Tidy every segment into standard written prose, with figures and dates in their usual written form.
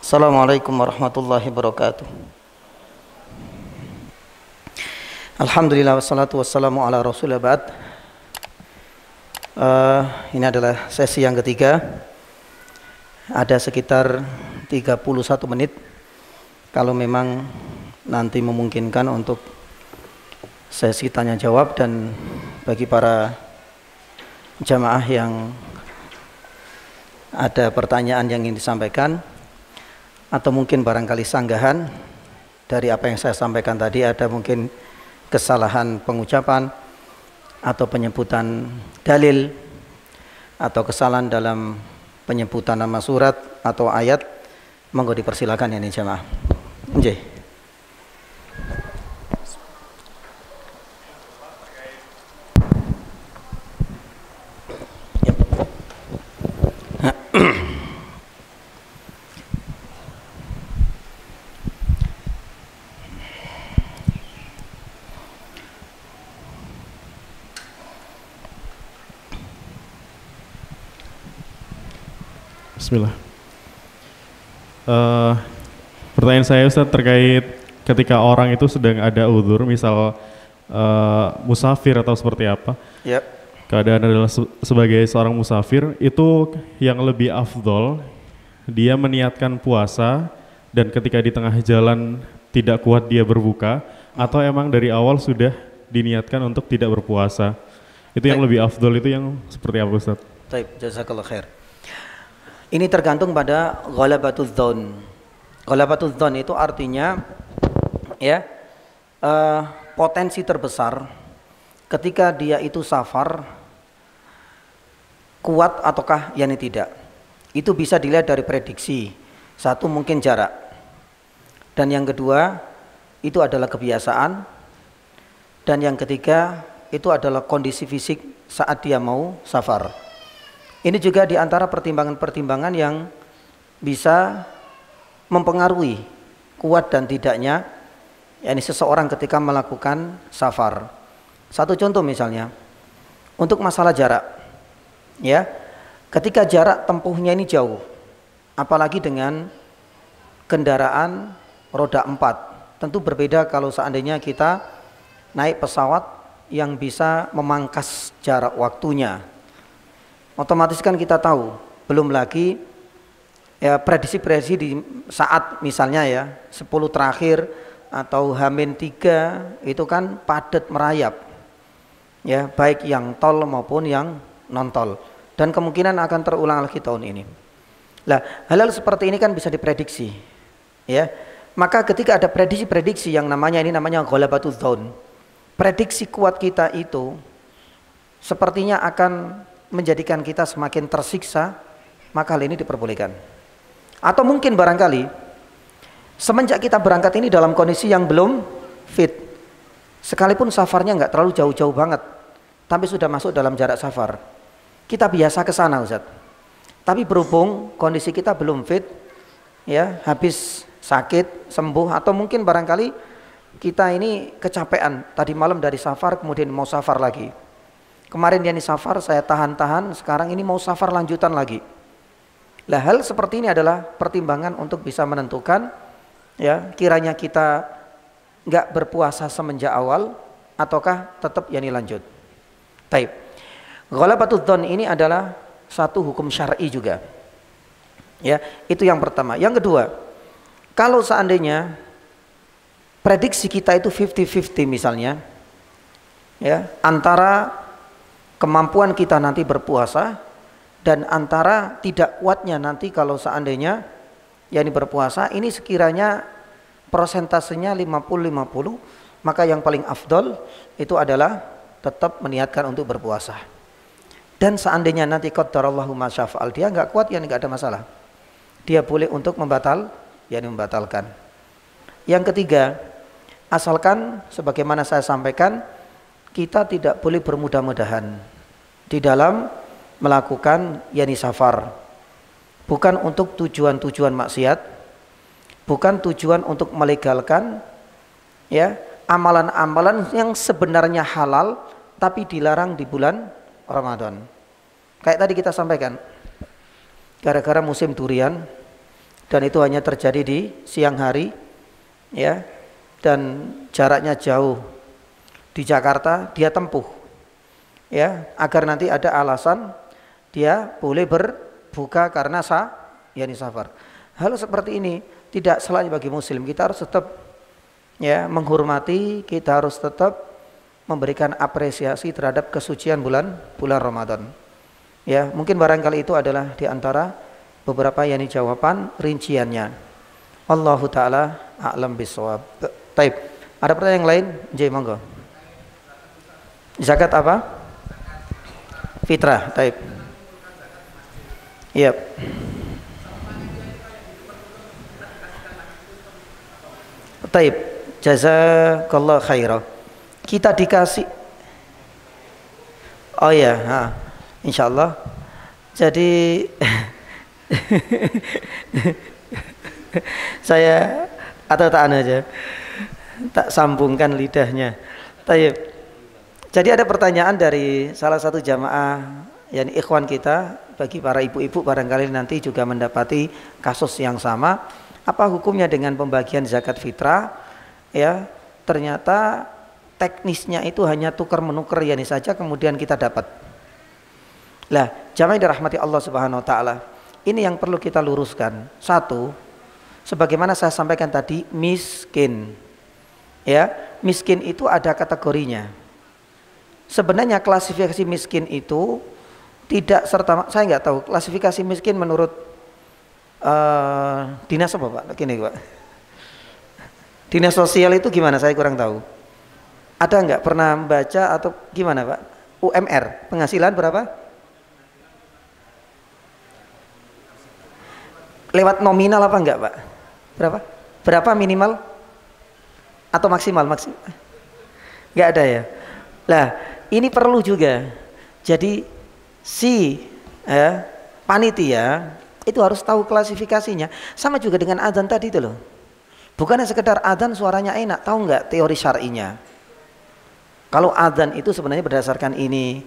Assalamualaikum warahmatullahi wabarakatuh. Alhamdulillah wassalatu wassalamu ala rasulillah ba'd. Ini adalah sesi yang ketiga. Ada sekitar 31 menit kalau memang nanti memungkinkan untuk sesi tanya jawab, dan bagi para jamaah yang ada pertanyaan yang ingin disampaikan atau mungkin barangkali sanggahan dari apa yang saya sampaikan tadi, ada mungkin kesalahan pengucapan atau penyebutan dalil atau kesalahan dalam penyebutan nama surat atau ayat, monggo dipersilakan ya nih jamaah. Nggih. Bismillah. Pertanyaan saya Ustaz terkait ketika orang itu sedang ada uzur, misal musafir atau seperti apa. Yep. Keadaan adalah sebagai seorang musafir, itu yang lebih afdol dia meniatkan puasa dan ketika di tengah jalan tidak kuat dia berbuka, atau emang dari awal sudah diniatkan untuk tidak berpuasa. Itu yang lebih afdol, itu yang seperti apa Ustaz? Baik, jazakallah khair. Ini tergantung pada ghalabatudz dzan. Ghalabatudz dzan itu artinya ya potensi terbesar ketika dia itu safar kuat ataukah yakni tidak. Itu bisa dilihat dari prediksi. Satu mungkin jarak. Dan yang kedua itu adalah kebiasaan. Dan yang ketiga itu adalah kondisi fisik saat dia mau safar. Ini juga diantara pertimbangan-pertimbangan yang bisa mempengaruhi kuat dan tidaknya yakni seseorang ketika melakukan safar. Satu contoh misalnya untuk masalah jarak, ya, ketika jarak tempuhnya ini jauh, apalagi dengan kendaraan roda 4, tentu berbeda kalau seandainya kita naik pesawat yang bisa memangkas jarak waktunya. Otomatis kan kita tahu, belum lagi ya prediksi-prediksi di saat misalnya ya 10 terakhir atau H-3 itu kan padat merayap, ya, baik yang tol maupun yang non tol, dan kemungkinan akan terulang lagi tahun ini. Lah, hal-hal seperti ini kan bisa diprediksi, ya. Maka ketika ada prediksi-prediksi yang namanya ghalabatudz dzan, prediksi kuat kita itu sepertinya akan menjadikan kita semakin tersiksa, maka hal ini diperbolehkan. Atau mungkin barangkali semenjak kita berangkat ini dalam kondisi yang belum fit, sekalipun safarnya nggak terlalu jauh-jauh banget, tapi sudah masuk dalam jarak safar, kita biasa ke sana Ustaz. Tapi berhubung kondisi kita belum fit, ya, habis sakit sembuh, atau mungkin barangkali kita ini kecapean tadi malam dari safar kemudian mau safar lagi. Kemarin dia ini safar, saya tahan-tahan, sekarang ini mau safar lanjutan lagi. Lah, hal seperti ini adalah pertimbangan untuk bisa menentukan, ya, kiranya kita nggak berpuasa semenjak awal ataukah tetap yani lanjut. Taib. Ghalabatudz dzan ini adalah satu hukum syar'i juga. Ya, itu yang pertama. Yang kedua, kalau seandainya prediksi kita itu 50-50 misalnya, ya, antara kemampuan kita nanti berpuasa dan antara tidak kuatnya nanti kalau seandainya yakni berpuasa, ini sekiranya persentasenya 50-50, maka yang paling afdol itu adalah tetap meniatkan untuk berpuasa. Dan seandainya nanti qadarallahu ma syafa'al, dia nggak kuat, ya nggak ada masalah, dia boleh untuk membatalkan. Yang ketiga, asalkan sebagaimana saya sampaikan, kita tidak boleh bermudah-mudahan di dalam melakukan yani safar. Bukan untuk tujuan-tujuan maksiat, bukan tujuan untuk melegalkan, ya, amalan-amalan yang sebenarnya halal tapi dilarang di bulan Ramadan. Kayak tadi kita sampaikan, gara-gara musim durian, dan itu hanya terjadi di siang hari, ya, dan jaraknya jauh di Jakarta, dia tempuh, ya, agar nanti ada alasan dia boleh berbuka karena safar. Hal seperti ini tidak salah bagi muslim. Kita harus tetap, ya, menghormati, kita harus tetap memberikan apresiasi terhadap kesucian bulan Ramadan. Ya, mungkin barangkali itu adalah di antara beberapa jawaban rinciannya. Allahu taala a'lam bishawab. Taib. Ada pertanyaan yang lain? Jai, monggo. Zakat apa? Fitrah. Taib. Iya. Taib. Jazakallah khairah. Kita dikasih, oh ya, insyaallah. Jadi saya atau tak aja, tak sambungkan lidahnya. Taib. Jadi ada pertanyaan dari salah satu jamaah, yakni ikhwan kita, bagi para ibu-ibu barangkali nanti juga mendapati kasus yang sama. Apa hukumnya dengan pembagian zakat fitrah? Ya, ternyata teknisnya itu hanya tukar menukar yani saja kemudian kita dapat. Lah, jamaah dirahmati Allah Subhanahu wa taala. Ini yang perlu kita luruskan. Satu, sebagaimana saya sampaikan tadi, miskin. Ya, miskin itu ada kategorinya. Sebenarnya klasifikasi miskin itu tidak serta, saya nggak tahu klasifikasi miskin menurut dinas apa Pak? Gini Pak. Dinas sosial itu gimana? Saya kurang tahu. Ada nggak pernah baca atau gimana Pak? UMR, penghasilan berapa? Lewat nominal apa enggak Pak? Berapa? Berapa minimal? Atau maksimal? Nggak ada ya? Lah, ini perlu juga. Jadi panitia itu harus tahu klasifikasinya. Sama juga dengan adzan tadi itu loh. Bukannya sekedar adzan suaranya enak, tahu nggak teori syar'inya? Kalau adzan itu sebenarnya berdasarkan ini,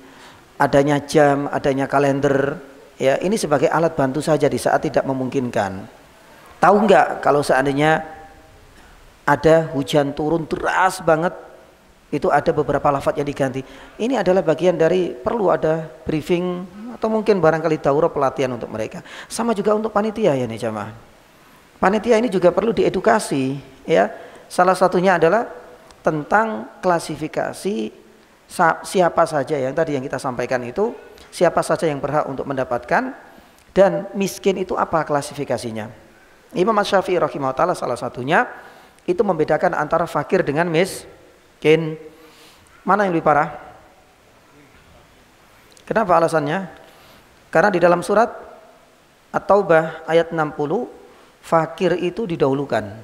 adanya jam, adanya kalender, ya ini sebagai alat bantu saja di saat tidak memungkinkan. Tahu nggak kalau seandainya ada hujan turun deras banget, itu ada beberapa lafaz yang diganti. Ini adalah bagian dari perlu ada briefing atau mungkin barangkali daurah pelatihan untuk mereka. Sama juga untuk panitia ya nih jamaah. Panitia ini juga perlu diedukasi ya. Salah satunya adalah tentang klasifikasi siapa saja yang tadi yang kita sampaikan itu, siapa saja yang berhak untuk mendapatkan, dan miskin itu apa klasifikasinya. Imam Asy-Syafi'i rahimahullah salah satunya itu membedakan antara fakir dengan miskin. Mana yang lebih parah? Kenapa alasannya? Karena di dalam surat At-Taubah ayat 60, fakir itu didahulukan.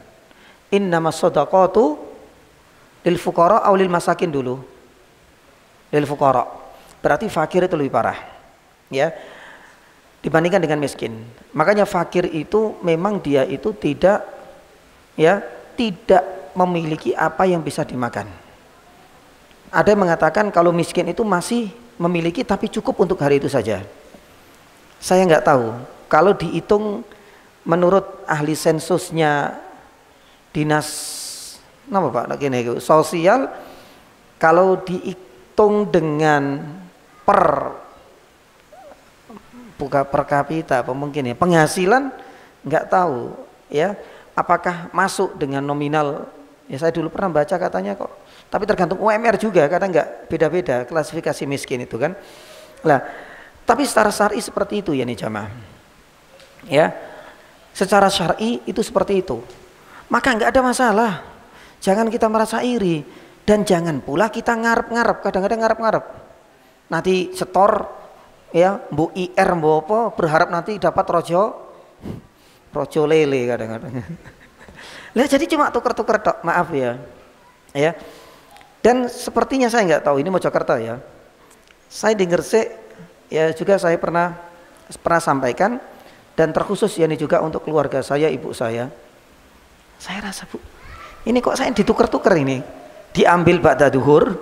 Innamas shadaqatu lil fuqara aw lil masakin dulu. Lil fuqara. Berarti fakir itu lebih parah. Ya. Dibandingkan dengan miskin. Makanya fakir itu memang dia itu tidak memiliki apa yang bisa dimakan. Ada yang mengatakan kalau miskin itu masih memiliki tapi cukup untuk hari itu saja. Saya nggak tahu. Kalau dihitung menurut ahli sensusnya dinas sosial, kalau dihitung dengan per kapita apa mungkin ya penghasilan, nggak tahu ya apakah masuk dengan nominal. Ya saya dulu pernah baca katanya kok, tapi tergantung UMR juga, kadang nggak beda-beda klasifikasi miskin itu kan. Lah, tapi secara syar'i seperti itu ya nih jamaah. Ya, secara syar'i itu seperti itu. Maka nggak ada masalah. Jangan kita merasa iri dan jangan pula kita ngarep-ngarep. Kadang-kadang ngarep-ngarep. Nanti setor ya, bu IR bu apa berharap nanti dapat rojo lele kadang-kadang. Lah jadi cuma tuker-tuker tok, maaf ya. Ya. Dan sepertinya saya nggak tahu ini Mojokerto ya. Saya di Gresik ya juga saya pernah sampaikan, dan terkhusus ya ini juga untuk keluarga saya, ibu saya. Saya rasa Bu, ini kok saya ditukar-tukar ini, diambil ba'da duhur,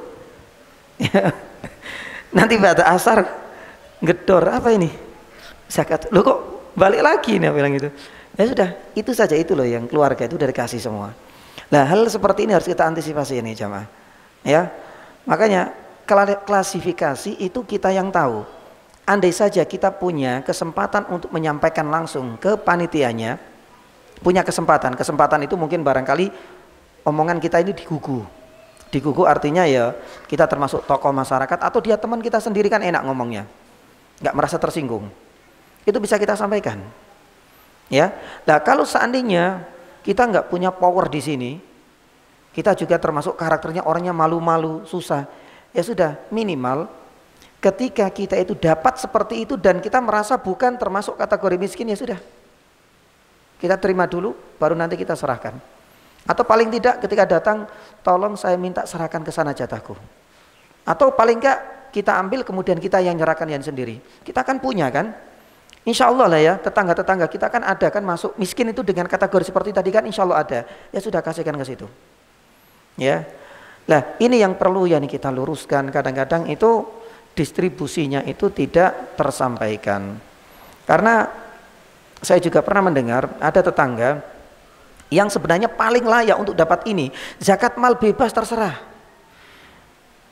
ya. Nanti ba'da asar gedor apa ini? Zakat. Loh kok balik lagi nih bilang gitu. Ya sudah, itu saja, itu loh yang keluarga itu dari kasih semua. Nah, hal seperti ini harus kita antisipasi ini jamaah. Ya. Makanya klasifikasi itu kita yang tahu. Andai saja kita punya kesempatan untuk menyampaikan langsung ke panitianya, punya kesempatan itu mungkin barangkali omongan kita ini digugu. Digugu artinya ya kita termasuk tokoh masyarakat atau dia teman kita sendiri kan enak ngomongnya, nggak merasa tersinggung. Itu bisa kita sampaikan. Ya, nah kalau seandainya kita nggak punya power di sini, kita juga termasuk karakternya orangnya malu-malu, susah. Ya sudah, minimal ketika kita itu dapat seperti itu dan kita merasa bukan termasuk kategori miskin, ya sudah. Kita terima dulu, baru nanti kita serahkan. Atau paling tidak ketika datang, tolong saya minta serahkan ke sana jatahku. Atau paling enggak kita ambil kemudian kita yang nyerahkan yang sendiri. Kita kan punya kan? Insya Allah lah ya, tetangga-tetangga kita kan ada kan masuk miskin itu dengan kategori seperti tadi kan, insya Allah ada. Ya sudah, kasihkan ke situ. Ya. Nah ini yang perlu yang kita luruskan. Kadang-kadang itu distribusinya itu tidak tersampaikan. Karena saya juga pernah mendengar ada tetangga yang sebenarnya paling layak untuk dapat ini, zakat mal bebas terserah.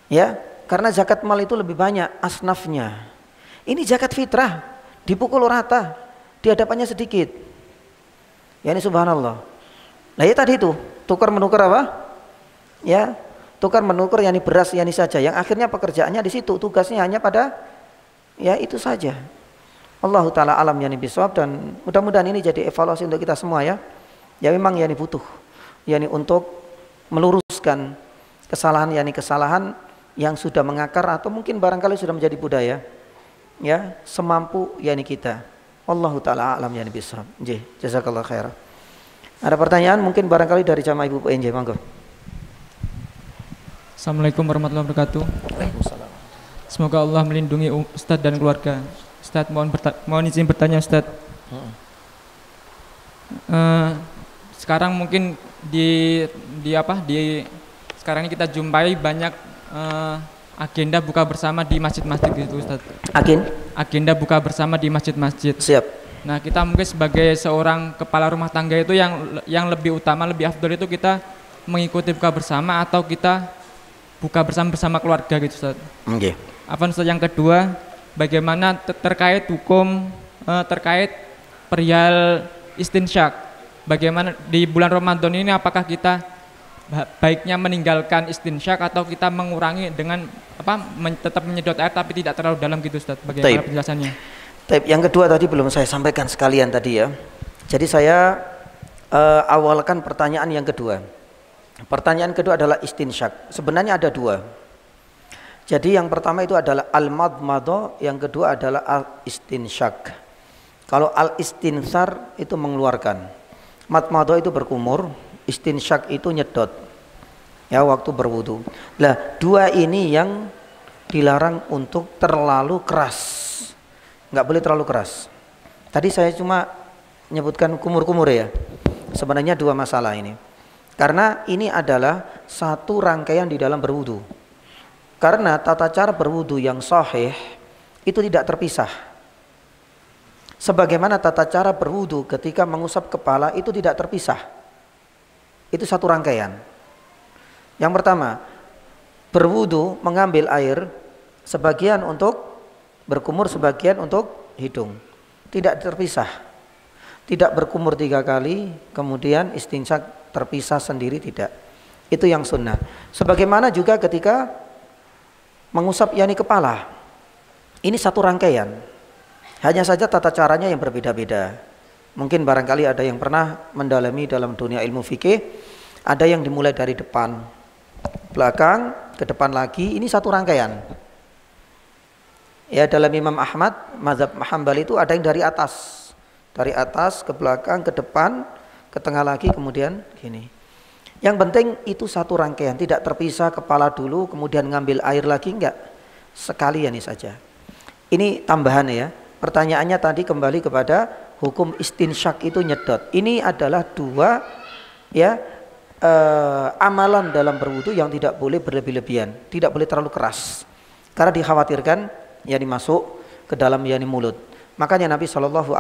Ya, karena zakat mal itu lebih banyak asnafnya. Ini zakat fitrah dipukul rata, di hadapannya sedikit. Ya ini subhanallah. Nah ya tadi itu tukar menukar apa? Ya, tukar menukar yakni beras yakni saja, yang akhirnya pekerjaannya di situ, tugasnya hanya pada ya itu saja. Allahu taala alam yakni bisawab, dan mudah-mudahan ini jadi evaluasi untuk kita semua ya. Ya memang yakni butuh yakni untuk meluruskan kesalahan yakni kesalahan yang sudah mengakar atau mungkin barangkali sudah menjadi budaya. Ya, semampu yakni kita. Allahu taala alam yakni bisawab. Nggih, jazakallahu khairan. Ada pertanyaan mungkin barangkali dari jamaah Ibu PNJ, monggo. Assalamualaikum warahmatullahi wabarakatuh. Waalaikumsalam. Semoga Allah melindungi Ustadz dan keluarga. Ustadz mohon izin bertanya Ustadz. Sekarang mungkin di sekarang ini kita jumpai banyak agenda buka bersama di masjid-masjid gitu Ustadz. Agenda buka bersama di masjid-masjid. Siap. Nah kita mungkin sebagai seorang kepala rumah tangga itu yang lebih utama, lebih afdol itu kita mengikuti buka bersama atau kita buka bersama keluarga gitu Ustaz. Okay. Apa Ustaz yang kedua, bagaimana terkait hukum terkait perihal istinsyak? Bagaimana di bulan Ramadan ini, apakah kita baiknya meninggalkan istinsyak atau kita mengurangi dengan tetap menyedot air tapi tidak terlalu dalam gitu Ustaz? Bagaimana penjelasannya? Yang kedua tadi belum saya sampaikan sekalian tadi ya. Jadi saya awalkan pertanyaan yang kedua. Pertanyaan kedua adalah istinsyak. Sebenarnya ada dua. Jadi yang pertama itu adalah al-madmadah, yang kedua adalah al-istinsyak. Kalau al-istinsar itu mengeluarkan, madmadah itu berkumur, istinsyak itu nyedot. Ya, waktu berwudu. Nah, dua ini yang dilarang untuk terlalu keras. Nggak boleh terlalu keras. Tadi saya cuma menyebutkan kumur-kumur ya. Sebenarnya dua masalah ini. Karena ini adalah satu rangkaian di dalam berwudu. Karena tata cara berwudu yang sahih itu tidak terpisah. Sebagaimana tata cara berwudu ketika mengusap kepala itu tidak terpisah. Itu satu rangkaian. Yang pertama, berwudu mengambil air sebagian untuk berkumur, sebagian untuk hidung. Tidak terpisah. Tidak berkumur 3 kali, kemudian istinsyak terpisah sendiri, tidak. Itu yang sunnah. Sebagaimana juga ketika mengusap yakni kepala. Ini satu rangkaian. Hanya saja tata caranya yang berbeda-beda. Mungkin barangkali ada yang pernah mendalami dalam dunia ilmu fikih, ada yang dimulai dari depan, belakang, ke depan lagi, ini satu rangkaian. Ya, dalam Imam Ahmad, mazhab Hambali itu ada yang dari atas. Dari atas ke belakang, ke depan, ke tengah lagi, kemudian gini. Yang penting itu satu rangkaian, tidak terpisah kepala dulu, kemudian ngambil air lagi, enggak. Sekalian ini saja. Ini tambahan ya. Pertanyaannya tadi kembali kepada hukum istinsyak itu nyedot. Ini adalah dua ya amalan dalam berwudu yang tidak boleh berlebih-lebihan, tidak boleh terlalu keras. Karena dikhawatirkan ya dimasuk ke dalam yani mulut. Makanya Nabi SAW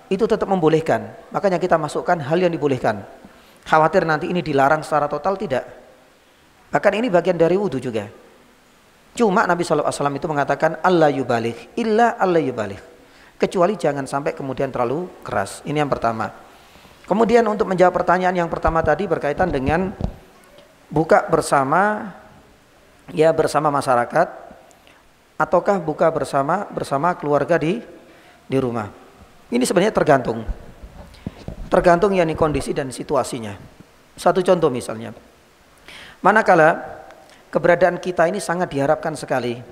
itu tetap membolehkan. Makanya kita masukkan hal yang dibolehkan. Khawatir nanti ini dilarang secara total, tidak. Bahkan ini bagian dari wudhu juga. Cuma Nabi SAW itu mengatakan Allah yubalih, illa Allah yubalih. Kecuali jangan sampai kemudian terlalu keras. Ini yang pertama. Kemudian untuk menjawab pertanyaan yang pertama tadi berkaitan dengan buka bersama, ya bersama masyarakat, ataukah buka bersama keluarga di rumah. Ini sebenarnya tergantung yakni kondisi dan situasinya. Satu contoh misalnya, manakala keberadaan kita ini sangat diharapkan sekali,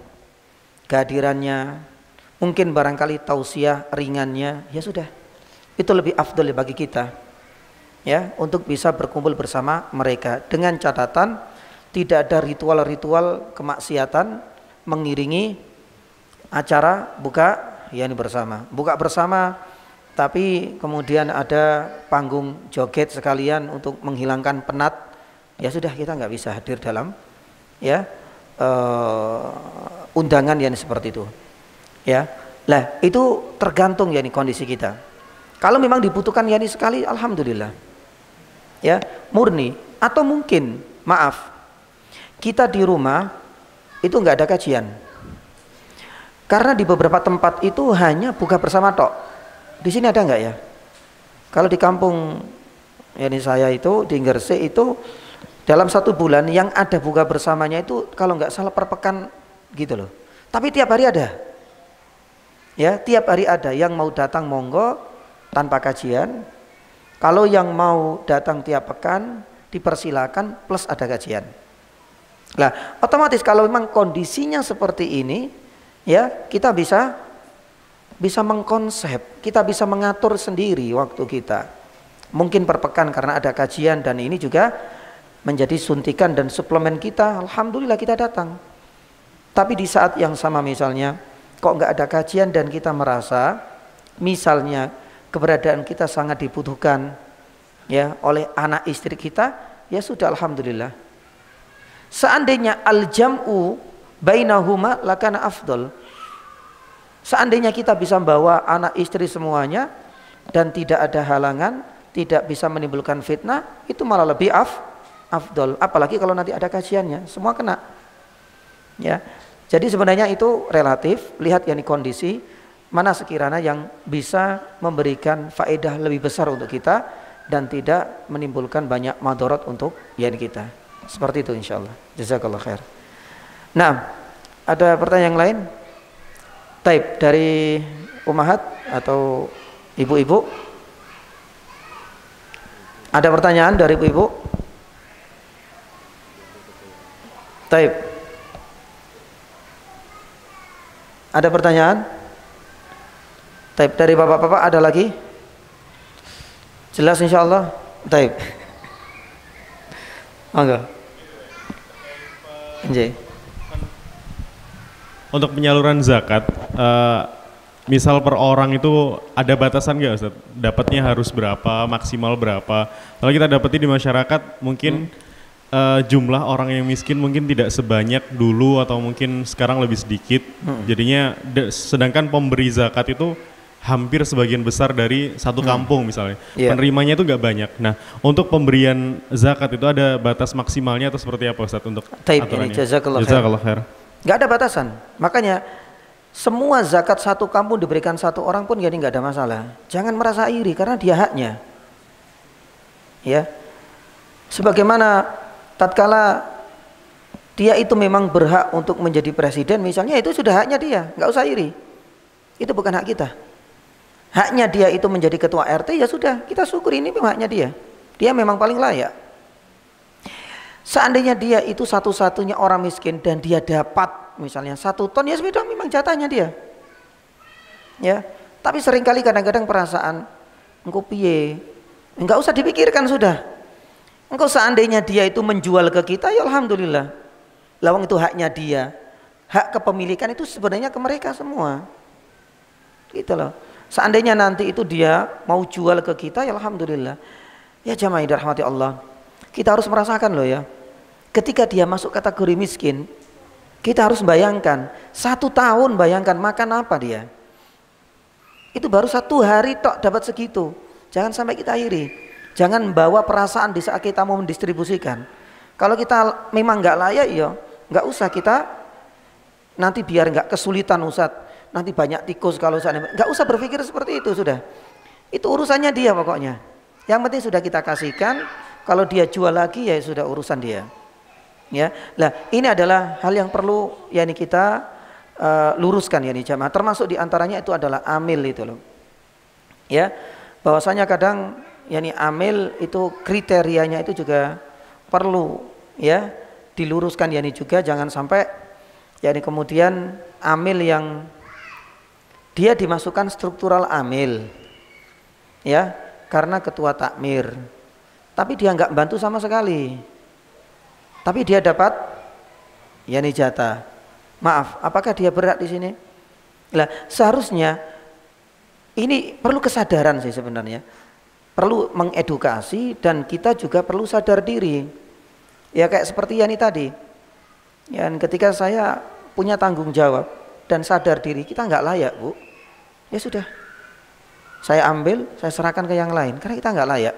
kehadirannya, mungkin barangkali tausiah ringannya, ya sudah, itu lebih afdal bagi kita, ya, untuk bisa berkumpul bersama mereka dengan catatan tidak ada ritual-ritual kemaksiatan mengiringi acara buka yakni buka bersama, tapi kemudian ada panggung joget sekalian untuk menghilangkan penat. Ya sudah, kita nggak bisa hadir dalam ya undangan yang seperti itu. Ya, lah itu tergantung yakni kondisi kita. Kalau memang dibutuhkan yakni sekali, alhamdulillah. Ya, murni. Atau mungkin, maaf, kita di rumah itu nggak ada kajian. Karena di beberapa tempat itu hanya buka bersama tok. Di sini ada nggak ya? Kalau di kampung yakni saya itu di Gresik itu dalam 1 bulan yang ada buka bersamanya itu kalau nggak salah per pekan gitu loh. Tapi tiap hari ada. Ya, tiap hari ada. Yang mau datang monggo tanpa kajian. Kalau yang mau datang tiap pekan dipersilakan plus ada kajian. Nah, otomatis kalau memang kondisinya seperti ini, ya kita bisa mengkonsep, kita bisa mengatur sendiri waktu kita. Mungkin per pekan karena ada kajian dan ini juga menjadi suntikan dan suplemen kita. Alhamdulillah kita datang. Tapi di saat yang sama misalnya kok nggak ada kajian dan kita merasa misalnya keberadaan kita sangat dibutuhkan ya oleh anak istri kita, ya sudah alhamdulillah. Seandainya al-jam'u bainahuma lakana afdal. Seandainya kita bisa membawa anak istri semuanya dan tidak ada halangan, tidak bisa menimbulkan fitnah, itu malah lebih afdal. Apalagi kalau nanti ada kajiannya, semua kena. Ya. Jadi sebenarnya itu relatif, lihat yakni kondisi mana sekiranya yang bisa memberikan faedah lebih besar untuk kita dan tidak menimbulkan banyak madharat untuk yakni kita. Seperti itu insyaallah. Jazakallah khair. Nah, ada pertanyaan yang lain? Taib dari Umahat atau ibu-ibu? Ada pertanyaan dari ibu-ibu? Taib. Ada pertanyaan? Taib dari bapak-bapak ada lagi? Jelas insyaallah. Taib. Monggo. Nggih. Untuk penyaluran zakat, misal per orang itu ada batasan nggak Ustaz? Dapatnya harus berapa, maksimal berapa? Kalau kita dapati di masyarakat mungkin jumlah orang yang miskin mungkin tidak sebanyak dulu atau mungkin sekarang lebih sedikit. Jadinya sedangkan pemberi zakat itu hampir sebagian besar dari satu kampung misalnya. Penerimanya itu nggak banyak. Nah, untuk pemberian zakat itu ada batas maksimalnya atau seperti apa Ustaz untuk aturannya? Jazakallah khair. Nggak ada batasan. Makanya semua zakat satu kampung diberikan satu orang pun jadi nggak ada masalah. Jangan merasa iri karena dia haknya. Ya. Sebagaimana tatkala dia itu memang berhak untuk menjadi presiden misalnya, itu sudah haknya dia, nggak usah iri. Itu bukan hak kita. Haknya dia itu menjadi ketua RT, ya sudah, kita syukuri ini memang haknya dia. Dia memang paling layak. Seandainya dia itu satu-satunya orang miskin dan dia dapat misalnya 1 ton, ya sudah memang jatahnya dia. Ya, tapi seringkali kadang-kadang perasaan engkau piye, enggak usah dipikirkan sudah. Engkau seandainya dia itu menjual ke kita, ya alhamdulillah. Lawang itu haknya dia. Hak kepemilikan itu sebenarnya ke mereka semua. Gitu loh. Seandainya nanti itu dia mau jual ke kita, ya alhamdulillah. Ya jamaah yang dirahmati Allah, kita harus merasakan loh ya. Ketika dia masuk kategori miskin, kita harus bayangkan 1 tahun, bayangkan makan apa dia. Itu baru 1 hari tok dapat segitu. Jangan sampai kita iri. Jangan bawa perasaan di saat kita mau mendistribusikan. Kalau kita memang nggak layak, ya nggak usah kita nanti biar nggak kesulitan Ustadz. Nanti banyak tikus kalau saya nggak usah berpikir seperti itu sudah. Itu urusannya dia pokoknya. Yang penting sudah kita kasihkan. Kalau dia jual lagi ya sudah urusan dia. Ya, nah ini adalah hal yang perlu kita luruskan jamaah. Termasuk diantaranya itu adalah amil itu loh. Ya, bahwasanya kadang amil itu kriterianya itu juga perlu diluruskan juga, jangan sampai kemudian amil yang dia dimasukkan struktural amil karena ketua takmir, tapi dia nggak bantu sama sekali, tapi dia dapat jatah. Maaf, apakah dia berat di sini? Lah, seharusnya ini perlu kesadaran sih sebenarnya, perlu mengedukasi, dan kita juga perlu sadar diri. Ya kayak seperti Yani tadi, ketika saya punya tanggung jawab dan sadar diri kita nggak layak, Bu, ya sudah, saya ambil, saya serahkan ke yang lain karena kita nggak layak.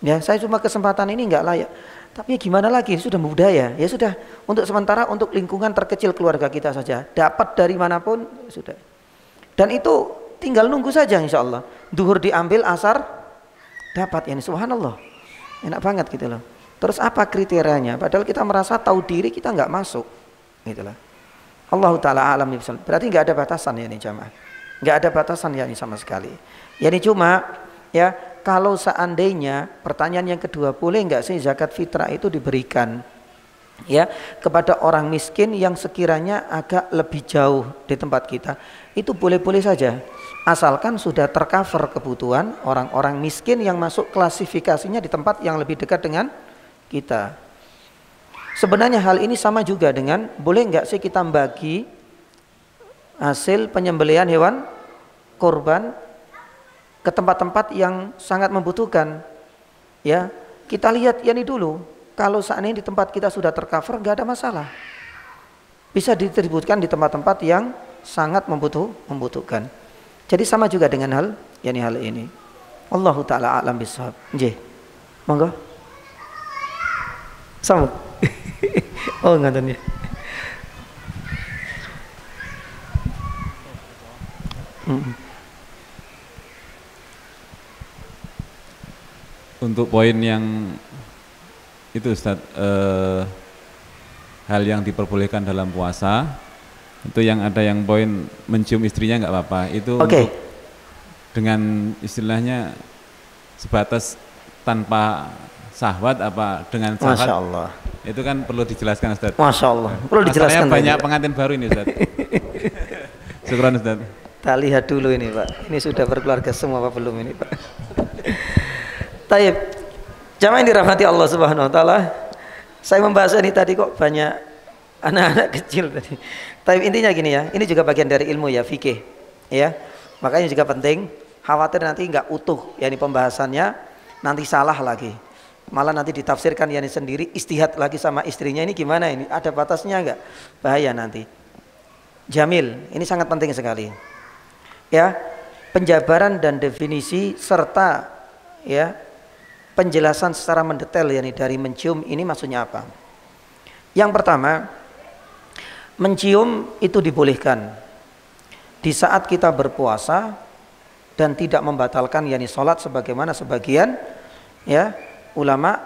Ya, saya cuma kesempatan ini nggak layak, tapi gimana lagi, sudah budaya, ya sudah, untuk sementara untuk lingkungan terkecil keluarga kita saja, dapat dari manapun sudah, dan itu tinggal nunggu saja, insya Allah duhur diambil, asar dapat, subhanallah, enak banget gitu loh. Terus apa kriterianya? Padahal kita merasa tahu diri kita nggak masuk, gitulah. Allah Ta'ala alam, berarti nggak ada batasan jamaah, nggak ada batasan sama sekali. Cuma kalau seandainya, pertanyaan yang kedua, boleh nggak sih zakat fitrah itu diberikan kepada orang miskin yang sekiranya agak lebih jauh di tempat kita? Itu boleh-boleh saja, asalkan sudah tercover kebutuhan orang-orang miskin yang masuk klasifikasinya di tempat yang lebih dekat dengan kita. Sebenarnya hal ini sama juga dengan, boleh nggak sih kita bagi hasil penyembelihan hewan korban ke tempat-tempat yang sangat membutuhkan? Ya, kita lihat dulu, kalau saat ini di tempat kita sudah tercover, nggak ada masalah, bisa didistribusikan di tempat-tempat yang sangat membutuhkan. Jadi sama juga dengan hal ini. Allahu Ta'ala a'lam bishawab. Nggih, monggo. Sambung. Oh, ngaten ya. Untuk poin yang itu Ustaz, hal yang diperbolehkan dalam puasa, itu yang ada yang poin mencium istrinya nggak apa-apa, itu okay. Dengan istilahnya sebatas tanpa syahwat apa dengan syahwat? Masya Allah. Itu kan perlu dijelaskan Ustaz. Masya Allah, perlu dijelaskan. Banyak pengantin baru ini Ustaz. Syukran Ustaz. Kita lihat dulu ini Pak, ini sudah berkeluarga semua apa belum ini Pak? Taib, jamaah yang dirahmati Allah Subhanahu Wa Taala, saya membahas ini tadi kok banyak anak-anak kecil tadi. Taib, intinya gini ya, ini juga bagian dari ilmu fikih ya, makanya juga penting. Khawatir nanti nggak utuh pembahasannya, nanti salah lagi, malah nanti ditafsirkan sendiri, istihad lagi sama istrinya, ini gimana ini, ada batasnya nggak, bahaya nanti. Jamil, ini sangat penting sekali ya, penjabaran dan definisi serta penjelasan secara mendetail dari mencium ini maksudnya apa. Yang pertama, mencium itu dibolehkan di saat kita berpuasa dan tidak membatalkan sholat, sebagaimana sebagian ulama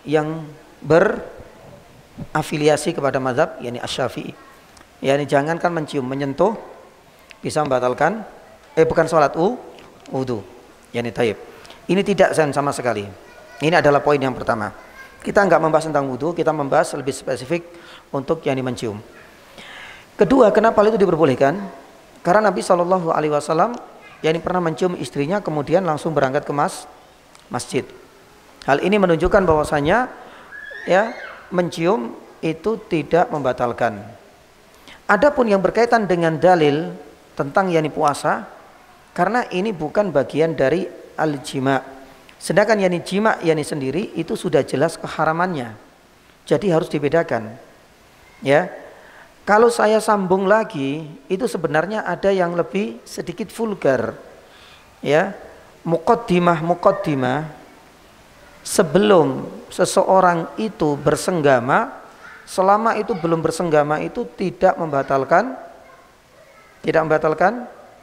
yang berafiliasi kepada mazhab Asy-Syafi'i. Jangankan mencium, menyentuh bisa membatalkan bukan sholat, wudu. Taib. Ini tidak sama sekali. Ini adalah poin yang pertama. Kita nggak membahas tentang wudu, kita membahas lebih spesifik untuk mencium. Kedua, kenapa hal itu diperbolehkan? Karena Nabi SAW pernah mencium istrinya, kemudian langsung berangkat ke masjid. Hal ini menunjukkan bahwasanya mencium itu tidak membatalkan. Adapun yang berkaitan dengan dalil tentang puasa, karena ini bukan bagian dari al-jima'. Sedangkan jima' sendiri itu sudah jelas keharamannya. Jadi harus dibedakan. Ya. Kalau saya sambung lagi, itu sebenarnya ada yang lebih sedikit vulgar. Ya, muqaddimah sebelum seseorang itu bersenggama, selama itu belum bersenggama itu tidak membatalkan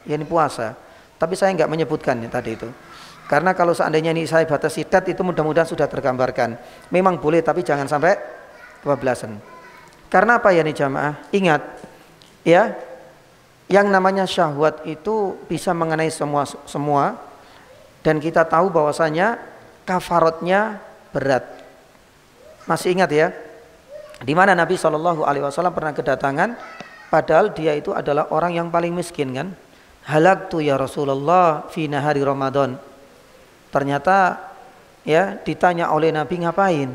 yakni puasa. Tapi saya nggak menyebutkan tadi itu. Karena kalau seandainya ini saya batasi dat itu mudah-mudahan sudah tergambarkan. Memang boleh tapi jangan sampai kebablasan. Karena apa ya nih jamaah? Ingat ya, yang namanya syahwat itu bisa mengenai semua dan kita tahu bahwasanya kafaratnya berat. Masih ingat ya? Di mana Nabi SAW pernah kedatangan, padahal dia itu adalah orang yang paling miskin kan? Halaktu ya Rasulullah fi nahari Ramadan. Ternyata ya ditanya oleh Nabi ngapain?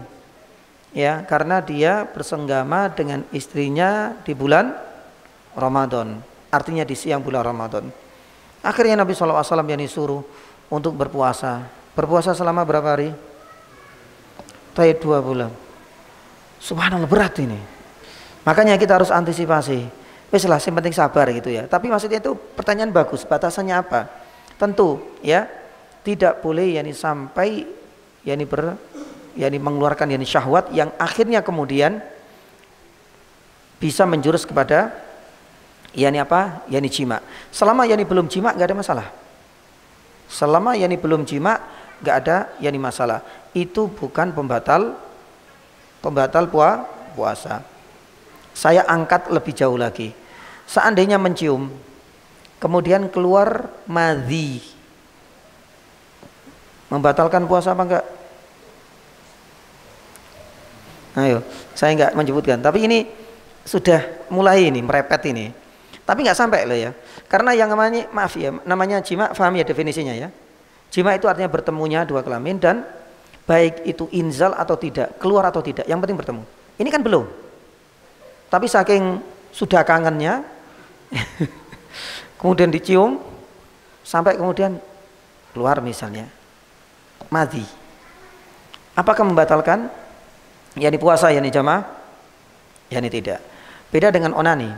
Ya, karena dia bersenggama dengan istrinya di bulan Ramadan, artinya di siang bulan Ramadan. Akhirnya Nabi SAW yang disuruh untuk berpuasa. Berpuasa selama berapa hari? 2 bulan. Subhanallah, berat ini. Makanya kita harus antisipasi. Wes lah, yang penting sabar gitu ya. Tapi maksudnya itu pertanyaan bagus. Batasannya apa? Tentu ya, tidak boleh sampai mengeluarkan syahwat yang akhirnya kemudian bisa menjurus kepada jima. Selama belum jima nggak ada masalah. Selama belum jima nggak ada masalah. Itu bukan pembatal puasa. Saya angkat lebih jauh lagi. Seandainya mencium kemudian keluar madhi, membatalkan puasa apa enggak? Ayo, saya enggak menyebutkan, tapi ini sudah mulai ini merepet ini. Tapi enggak sampai loh ya. Karena yang namanya jima, paham ya definisinya ya. Jima itu artinya bertemunya dua kelamin dan baik itu inzal atau tidak, keluar atau tidak, yang penting bertemu. Ini kan belum. Tapi saking sudah kangennya kemudian dicium sampai kemudian keluar misalnya madhi. Apakah membatalkan puasa jamaah? Tidak. Beda dengan onani.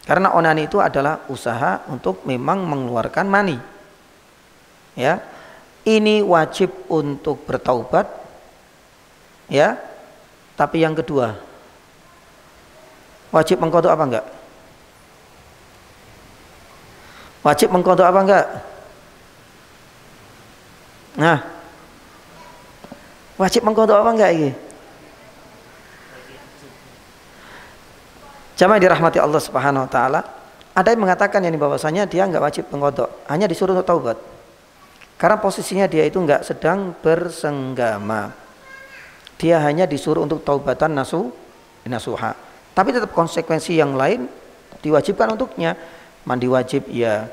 Karena onani itu adalah usaha untuk memang mengeluarkan mani. Ya. Ini wajib untuk bertaubat. Ya. Tapi yang kedua, wajib mengqadha apa enggak? Wajib mengqadha apa enggak? Nah. Wajib mengqadha apa enggak ini? Jamaah dirahmati Allah Subhanahu wa taala, ada yang mengatakan bahwasanya dia enggak wajib mengqadha, hanya disuruh untuk taubat. Karena posisinya dia itu enggak sedang bersenggama. Dia hanya disuruh untuk taubatan nasuha. Tapi tetap konsekuensi yang lain diwajibkan untuknya. Mandi wajib iya,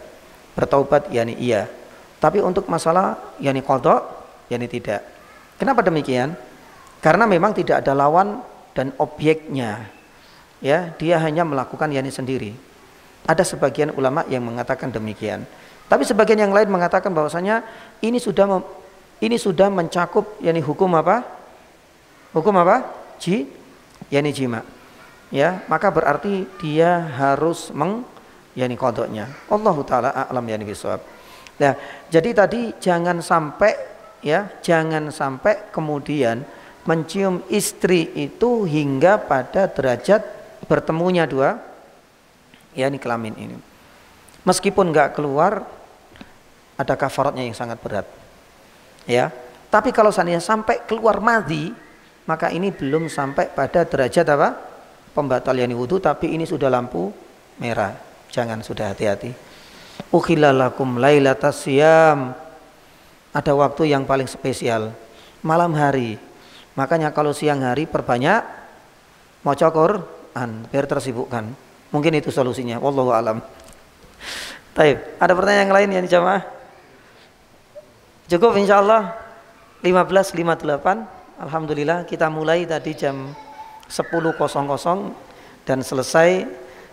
bertaubat iya. Tapi untuk masalah qadha tidak. Kenapa demikian? Karena memang tidak ada lawan dan objeknya. Ya, dia hanya melakukan sendiri. Ada sebagian ulama yang mengatakan demikian. Tapi sebagian yang lain mengatakan bahwasanya ini sudah mencakup hukum apa? Hukum apa? Jima. Ya, maka berarti dia harus qadhanya. Allahu taala a'lam bishawab. Nah, jadi tadi jangan sampai kemudian mencium istri itu hingga pada derajat bertemunya dua kelamin ini. Meskipun enggak keluar, ada kafaratnya yang sangat berat. Ya. Tapi kalau seandainya sampai keluar madhi, maka ini belum sampai pada derajat apa? Pembatal wudu, tapi ini sudah lampu merah. Jangan, sudah hati-hati. Ukhilla lakum lailatas siyam. Ada waktu yang paling spesial, malam hari. Makanya kalau siang hari perbanyak maca Quran biar tersibukkan. Mungkin itu solusinya. Wallahu alam. Baik, ada pertanyaan yang lain jamaah? Cukup insyaallah 15.58. Alhamdulillah kita mulai tadi jam 10.00 dan selesai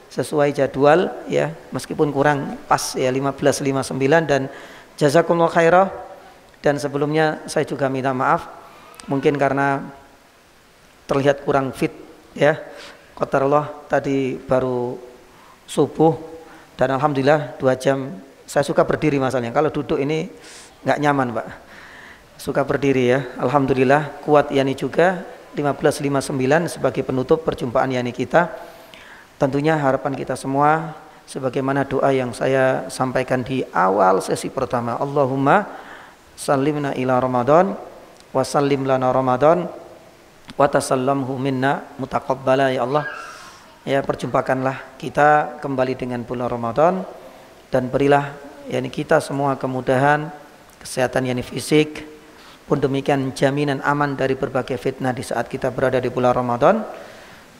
sesuai jadwal ya, meskipun kurang pas 15.59 dan jazakumullah khairah. Dan sebelumnya saya juga minta maaf mungkin karena terlihat kurang fit ya. qadarullah tadi baru subuh dan alhamdulillah 2 jam. Saya suka berdiri masalahnya. Kalau duduk ini nggak nyaman, Pak. Suka berdiri ya. Alhamdulillah kuat Yani juga 15.59 sebagai penutup perjumpaan Yani kita. Tentunya harapan kita semua sebagaimana doa yang saya sampaikan di awal sesi pertama. Allahumma sallimna ila Ramadan wa sallim lana Ramadan wa tasallamhu minna mutaqabbala ya Allah. Ya, perjumpakanlah kita kembali dengan bulan Ramadan dan berilah Yani kita semua kemudahan, kesehatan Yani fisik, pun demikian jaminan aman dari berbagai fitnah di saat kita berada di bulan Ramadan.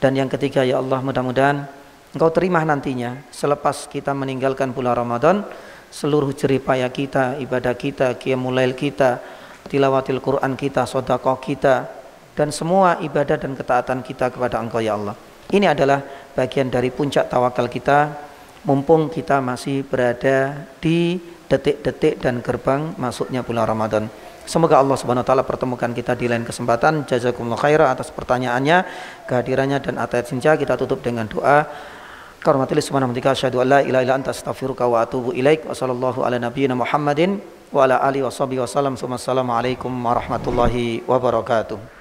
Dan yang ketiga ya Allah, mudah-mudahan Engkau terima nantinya selepas kita meninggalkan bulan Ramadan seluruh jerih payah kita, ibadah kita, qiyamul lail kita, tilawatil Quran kita, sedekah kita, dan semua ibadah dan ketaatan kita kepada Engkau ya Allah. Ini adalah bagian dari puncak tawakal kita mumpung kita masih berada di detik-detik dan gerbang masuknya bulan Ramadan. Semoga Allah Subhanahu wa taala pertemukan kita di lain kesempatan. Jazakumullah khairan atas pertanyaannya, kehadirannya dan atas cinta. Kita tutup dengan doa. Karomatilis subhanahu wa ta'ala asyhadu an la ilaha illa anta astaghfiruka wa atubu ilaik. Wa sallallahu ala nabiyyina Muhammadin wa ala alihi wa sahbihi wa sallam. Assalamualaikum warahmatullahi wabarakatuh.